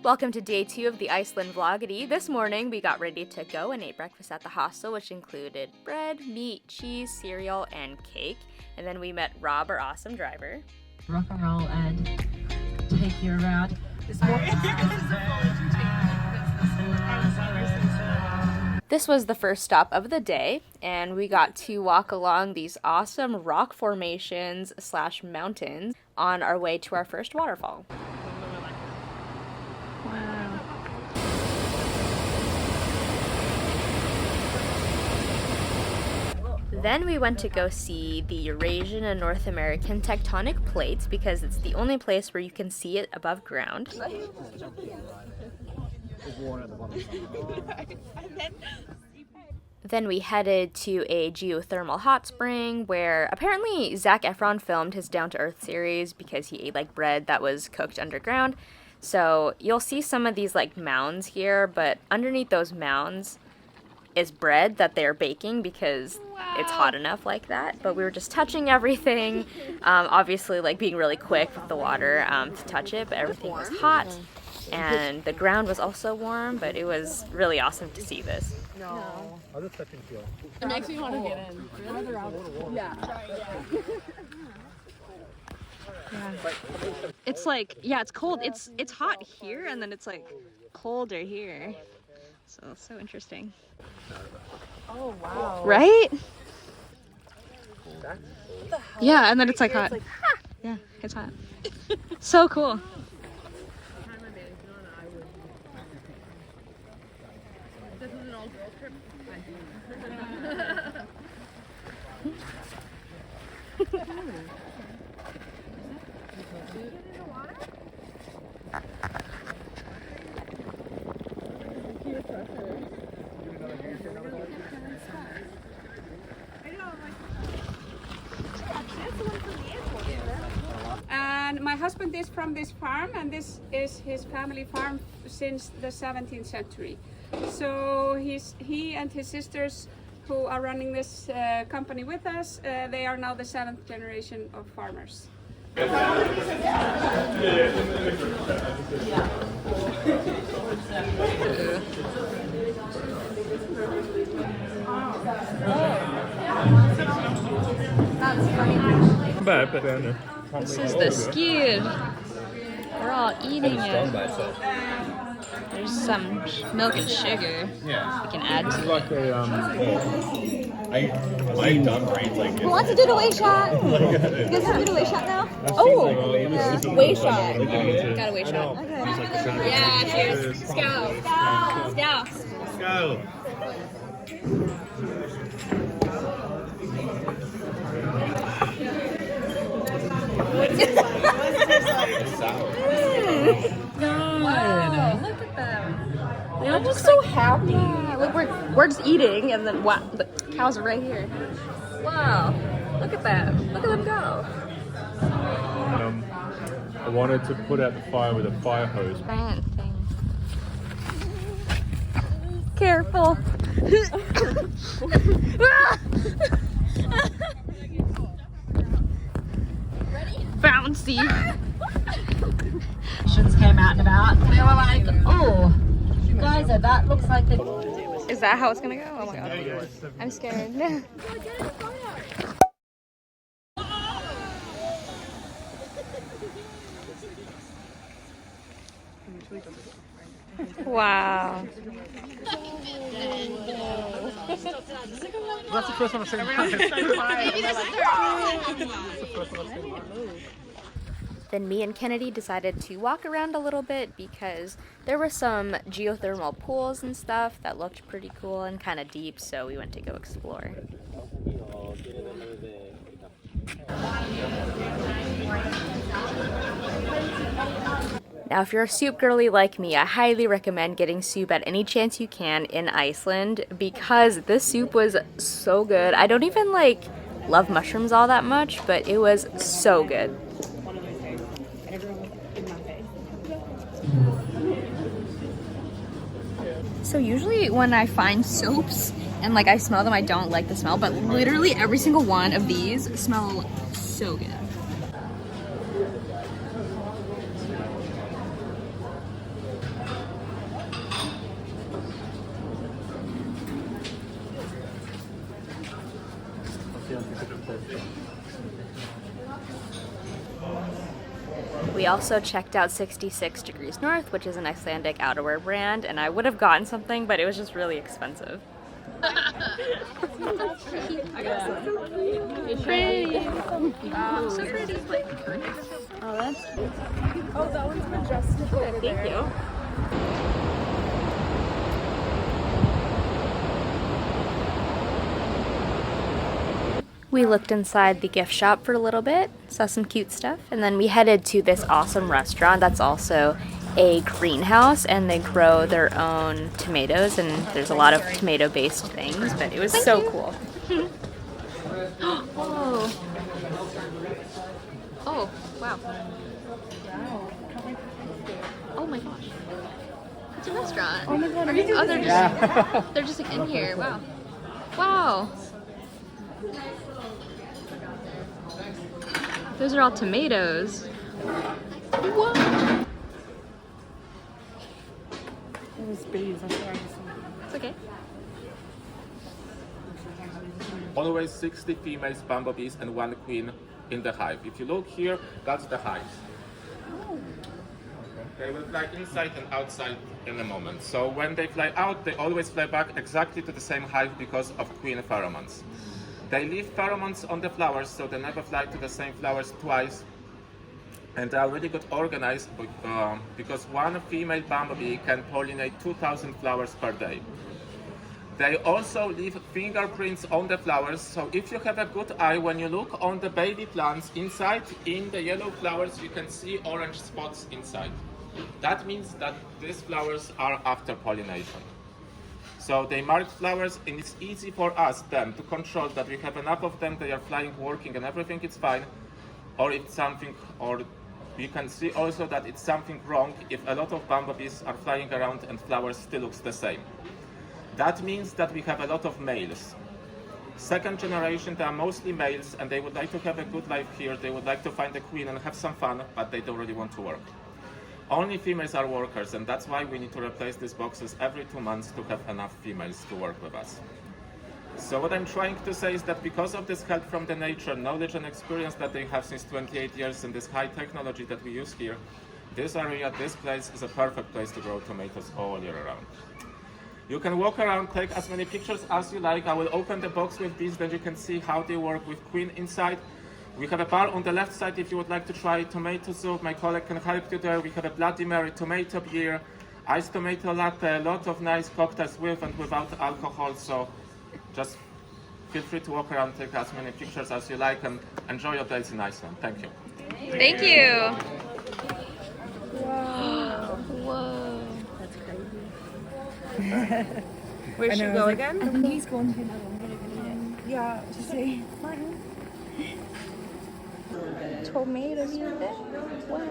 Welcome to day 2 of the Iceland Vloggity. This morning we got ready to go and ate breakfast at the hostel, which included bread, meat, cheese, cereal, and cake. And then we met Rob, our awesome driver. Rock and roll and take you around. This was the first stop of the day, and we got to walk along these awesome rock formations / mountains on our way to our first waterfall. Wow. Then we went to go see the Eurasian and North American tectonic plates because it's the only place where you can see it above ground. Then we headed to a geothermal hot spring where apparently Zac Efron filmed his Down to Earth series because he ate like bread that was cooked underground. So you'll see some of these like mounds here, but underneath those mounds is bread that they're baking because it's hot enough like that. But we were just touching everything, obviously like being really quick with the water to touch it, but everything was hot. And the ground was also warm, but it was really awesome to see this. No. How does touching feel? It makes me want to get in. Yeah. Yeah. It's like, yeah, it's cold. It's hot here, and then it's like colder here. So interesting. Oh wow. Right? Yeah, and then it's like hot. Yeah, it's hot. So cool. This is an all girl trip. And my husband is from this farm, and this is his family farm since the 17th century. So he and his sisters who are running this company with us, they are now the 7th generation of farmers. This is the skyr. We're all eating it. There's some milk and sugar we can add to it. Like my dumb brain's like. Who wants to do the weight shot? You guys want to do the weight shot now? Oh, way shot. Got a way shot. Okay. Yeah, cheers. Let's go. Let's Go. Wow, look at them. They all look so happy. Yeah, look, we're just eating, and then wow, the cows are right here. Wow, look at that. Look at them go. I wanted to put out the fire with a fire hose. Giant thing. Careful. Bouncy. Came out and about. They were like, oh, guys, that looks like the. Is that how it's gonna go? Oh my god. I'm scared. Wow. That's the first one I've seen. Then me and Kennedy decided to walk around a little bit because there were some geothermal pools and stuff that looked pretty cool and kind of deep, so we went to go explore. Now, if you're a soup girly like me, I highly recommend getting soup at any chance you can in Iceland because this soup was so good. I don't even like love mushrooms all that much, but it was so good. So usually when I find soaps and like I smell them, I don't like the smell, but literally every single one of these smell so good. We also checked out 66 Degrees North, which is an Icelandic outerwear brand, and I would have gotten something, but it was just really expensive. Pretty. So pretty. Oh, that's. Oh, that one's majestic. Thank you. We looked inside the gift shop for a little bit, saw some cute stuff, and then we headed to this awesome restaurant that's also a greenhouse, and they grow their own tomatoes, and there's a lot of tomato-based things, but it was so cool. Whoa. Oh, wow. Oh my gosh. It's a restaurant. Oh my god. Oh, they're just like in here. Wow. Wow. Those are all tomatoes. What? It's okay. Always 60 females bumblebees and 1 queen in the hive. If you look here, that's the hive. They will fly inside and outside in a moment. So when they fly out, they always fly back exactly to the same hive because of queen pheromones. They leave pheromones on the flowers, so they never fly to the same flowers twice. And they are really good organized because one female bumblebee can pollinate 2,000 flowers per day. They also leave fingerprints on the flowers, so if you have a good eye, when you look on the baby plants inside, in the yellow flowers, you can see orange spots inside. That means that these flowers are after pollination. So they mark flowers, and it's easy for us then to control that we have enough of them, they are flying, working, and everything is fine. Or if something, or you can see also that it's something wrong if a lot of bumblebees are flying around and flowers still looks the same. That means that we have a lot of males. Second generation, they are mostly males, and they would like to have a good life here. They would like to find a queen and have some fun, but they don't really want to work. Only females are workers, and that's why we need to replace these boxes every 2 months to have enough females to work with us. So what I'm trying to say is that because of this help from the nature, knowledge and experience that they have since 28 years and this high technology that we use here, this area, this place is a perfect place to grow tomatoes all year round. You can walk around, take as many pictures as you like. I will open the box with these, then you can see how they work with queen inside. We have a bar on the left side if you would like to try tomato soup. My colleague can help you there. We have a Bloody Mary tomato beer, iced tomato latte, a lot of nice cocktails with and without alcohol. So just feel free to walk around, take as many pictures as you like, and enjoy your days in Iceland. Thank you. Thank you. Whoa. Whoa. That's crazy. Where should we go again? I think he's going to yeah, to see. Tomatoes in there. Wow.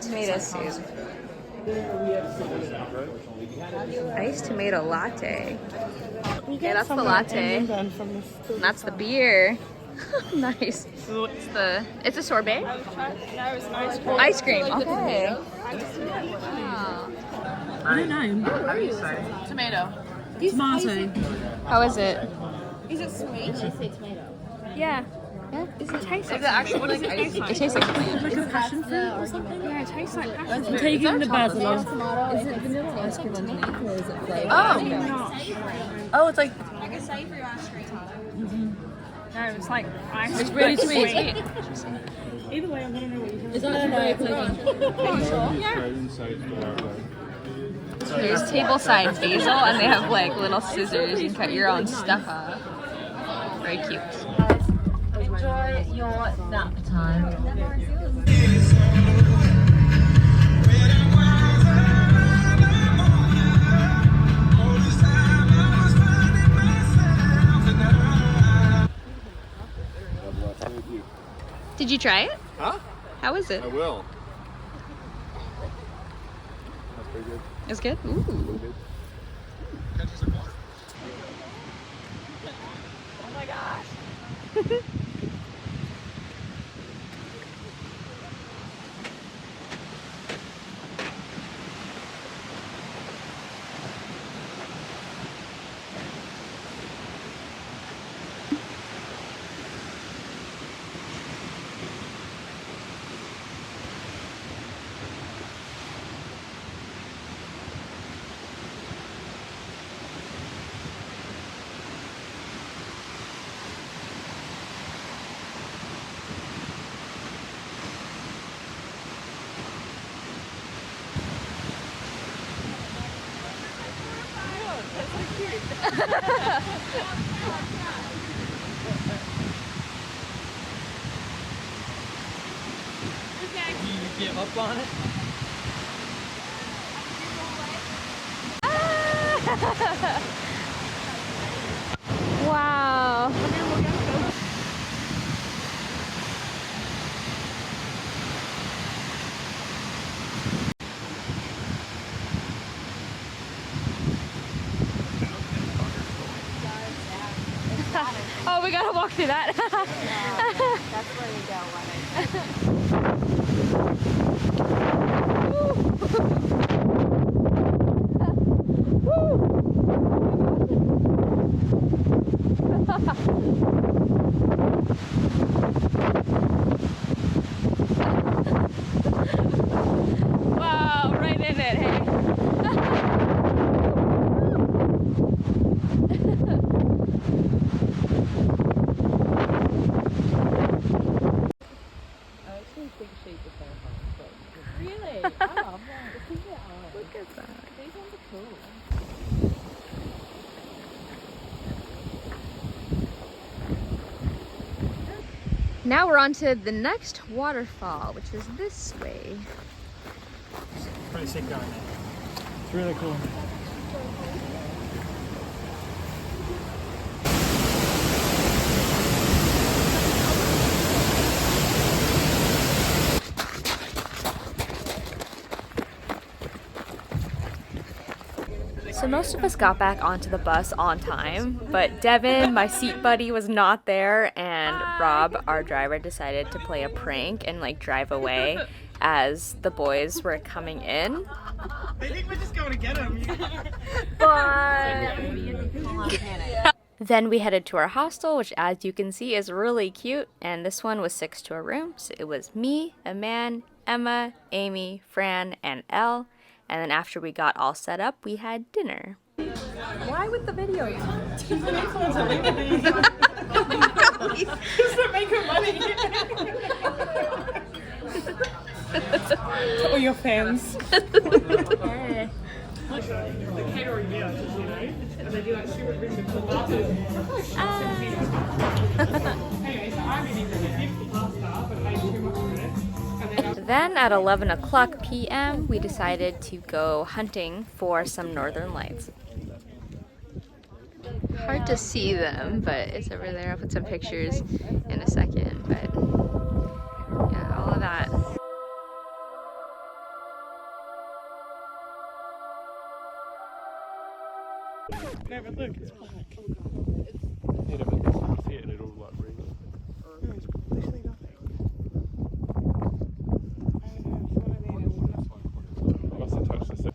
Tomato soup. Iced tomato latte. Yeah, that's the latte. And that's the beer. Nice. It's a sorbet? No, it's an ice cream. Ice cream, okay. Wow. I don't know. How do you say? Tomato. How is it? Is it sweet? I say tomato. Yeah. Does it taste like Actually, what does it taste like? It tastes like Like a passion fruit or something? Yeah, it tastes like passion fruit. Taking the basil off. Is it vanilla ice cream underneath or is it flavored? Oh, it's like like a savory ice cream. No, it's like ice cream. it's really sweet. Either way, I'm gonna know what you're doing. It's not a way of There's tableside basil, and they have like little scissors. You can cut your own stuff off. Very cute. Enjoy your nap time. Did you try it? Huh? How is it? I will. That's pretty good. It's good? Ooh. Pretty good. Oh my gosh. You give up on it? Wow. Oh, we gotta walk through that. That's where we go when Wow, right in it, hey. Really? I love that. Look at that. These ones are cool. Now we're on to the next waterfall, which is this way. Pretty sick going there. It's really cool. So most of us got back onto the bus on time, but Devin, my seat buddy, was not there, and Rob, our driver, decided to play a prank and like drive away as the boys were coming in. They think we're just going to get him. Then we headed to our hostel, which as you can see is really cute, and this one was 6 to a room. So it was me, a man, Emma, Amy, Fran, and Elle. And then after we got all set up, we had dinner. Why with the videos? Make her money. To all your fans. The catering, yeah, you know, and they do like super rings and glasses. Anyway, so I'm eating really 50 pasta, but I ate too much of it. Then at 11 o'clock p.m., we decided to go hunting for some northern lights. Hard to see them, but it's over there. I'll put some pictures in a second, but yeah, all of that. No, but look, it's black. Yeah, but you can see it and it'll like ring. No, it's literally nothing. I must have touched this.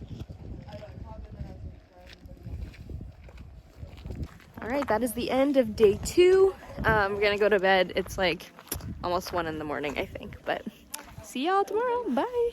Alright, that is the end of day 2. We're gonna go to bed. It's like almost 1 in the morning, I think. But see y'all tomorrow. Bye!